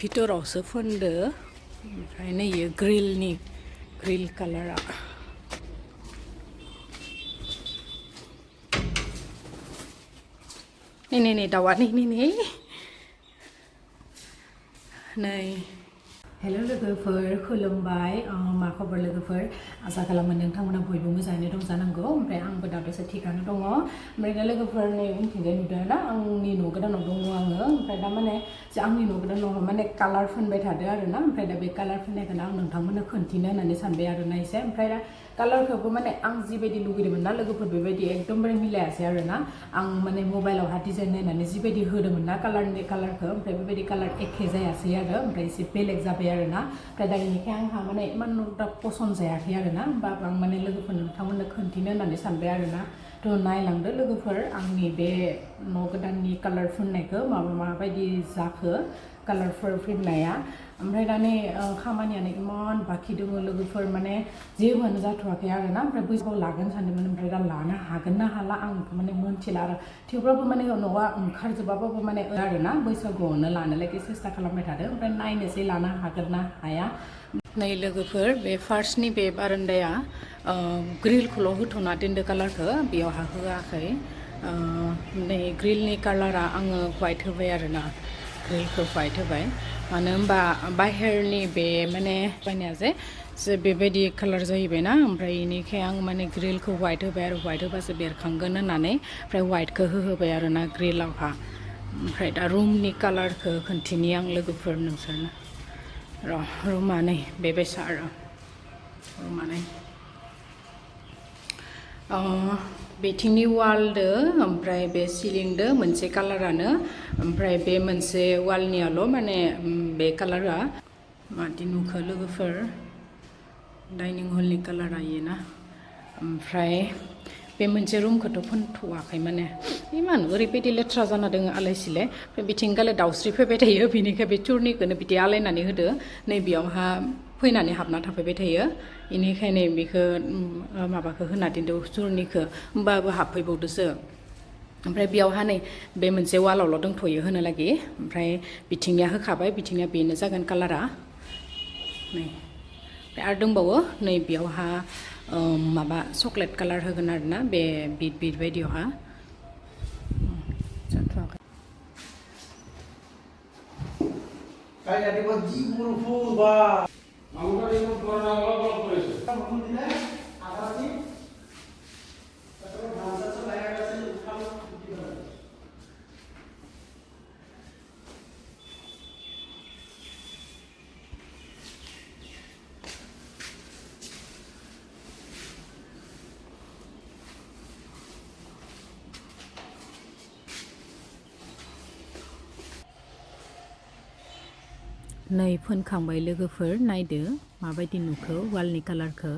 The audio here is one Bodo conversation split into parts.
भितरावसो फोनदो ओमफ्राय नैयो ग्रिल कालारा नै दाउआ नै हेल' लोगोफोर खुलुमबाय मा खबर लोगोफोर आसा खालामो नोंथांमोना बयबो मोजाङैनो दं जानांगौ ओमफ्राय आंबो दाबोसो थिगानो दङ ओमफ्राय दा लोगोफोर नै उनथिंजाय नुदों ना आंनि न' गोदानाव दङ आङो ओमफ्राय दा माने आंनि न' गोदानाव माने कालार फोनबाय थादों आरो ना ओमफ्राय दा बे कालार फोननायखौनो आं नोंथांमोननो खोन्थिनो होननानै सानबाय आरो ना एसे ओमफ्राय दा कालारखौबो माने आं जिबायदि लुगैदोंमोन ना लोगोफोर बेबायदि एकदमबारे मिलायासै आरो ना आं माने मबाइलावहा डिजाइन नायनानै जिबायदि होदोंमोन ना कालारखौ ओमफ्राय बेबायदि कालार एखे जायासै आरो ओमफ्राय एसे बेलेग जाबाय आरो ना ओमफ्राय दा बेनिखाय आंहा माने इमान पसन्द जायाखै आरो ना होमबाबो आं माने लोगोफोर नोंथांमोननो खोन्थिनो होननानै सानबाय आरो ना थ' नायलांदो लोगोफोर आंनि बे न' गोदाननि कालार फुननायखौ माबायदि जाखो कालारफोर फुननाया ओमफ्राय दा नै खामानियानो इमान बाखि दङ लोगोफोर माने जेबोआनो जाथ'वाखै आरो ना ओमफ्राय बैसागुआव लागोन सानदोंमोन ओमफ्राय दा लानो हागोन ना हाला आं माने मोनथिला आरो थेवब्लाबो माने न'आ ओंखारजोबाबाबो माने आरो ना बैसागुआवनो लानोलाय सेस्था खालामबाय थादों ओमफ्राय नायनोसै लानो हागोन ना हाया नै लोगोफोर बे फार्स्टनि बे बारान्दाया ग्रिलखौल' होथ'ना दोनदो कालारखौ बेयावहा होआखै नै ग्रिलनि कालारा आङो वाइट होबाय आरो ना ग्रिलखौ वाइट होबाय मानो होनबा बाहेरनि बे माने बायनाया जे बेबायदि कालार जाहैबायना ओमफ्राय बेनिखाय आं माने ग्रिलखौ वाइट होबाय आरो वाइट होबासो बेरखांगोन होननानै ओमफ्राय वाइटखौ होबाय आरो ना ग्रिलावहा ओमफ्राय दा रुमनि कालारखौ खोन्थिनि आं लोगोफोर नोंसोरनो रुमा नै बेबायसा आरो रुमा नै बेथिंनि वालदो ओमफ्राय बे सिलिंदो मोनसे कालारानो ओमफ्राय बे मोनसे वालनियाल' माने बे कालारा मादि नुखो लोगोफोर डाइनिं हलनि कालारा इयोना ओमफ्राय बे मोनसे रुमखौथ' फोनथ'वाखै माने इमान ओरैबायदि लेथ्रा जाना दङ आलाय सिलाय ओमफ्राय बिथिं गाले दावस्रि फैबाय थायो बिनिखाय बे चुरनिखौनो बिदि आलायनानै होदो नै बेयावहा फैनानै हाबना थाफैबाय थायो बेनिखायनो बेखौ माबाखौ होना दोनदो चुरनिखौ होमबाबो हाबफैबावदोसो ओमफ्राय बेयावहा नै बे मोनसे वालावल' दंथ'यो होनो लागि ओमफ्राय बिथिंनिया होखाबाय बिथिंनिया बेनो जागोन कालारा नै ओमफ्राय आरो दंबावो नै बेयावहा माबा चक्लेट कालार होगोन आरो ना बे बिट बायदियावहा जाथ'वाखै नै फोनखांबाय लोगोफोर नायदो माबायदि नुखो वालनि कालारखौ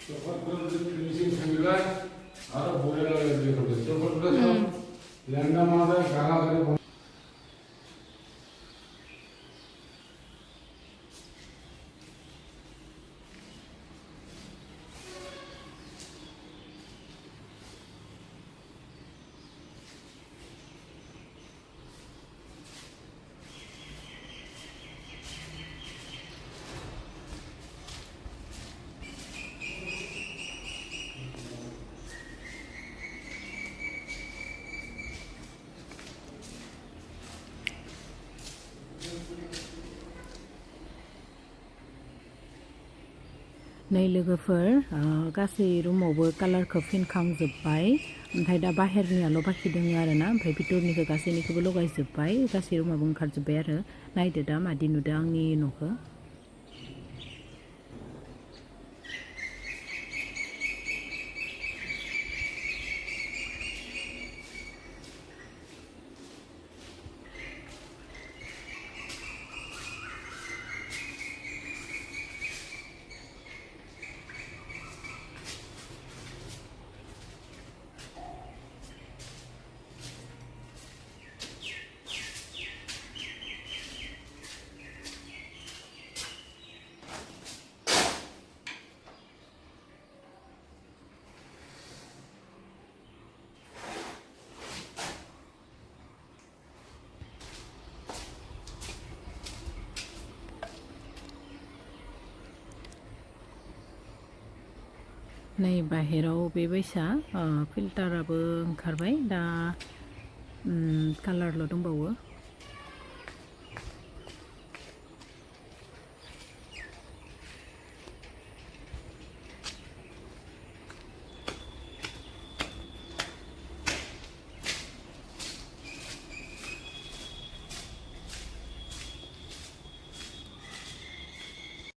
फिनिशिंग थांबाय आरो बरिया लागले जबरदस्त लहंगा मादे गाना करे नै लोगोफोर गासै रुमावबो कालारखौ फिनखांजोब्बाय ओमफ्राय दा बाहेरनियाल' बाखि दङ आरोना ओमफ्राय भितरनिखौ गासैनिखौबो लगायजोब्बाय गासै रुमाबो ओंखारजोब्बाय आरो नायदो दा मादि नुदों आंनि न'खौ नै बाहेराव बेबायसा फिल्टाराबो ओंखारबाय दा कालारल' दंबावो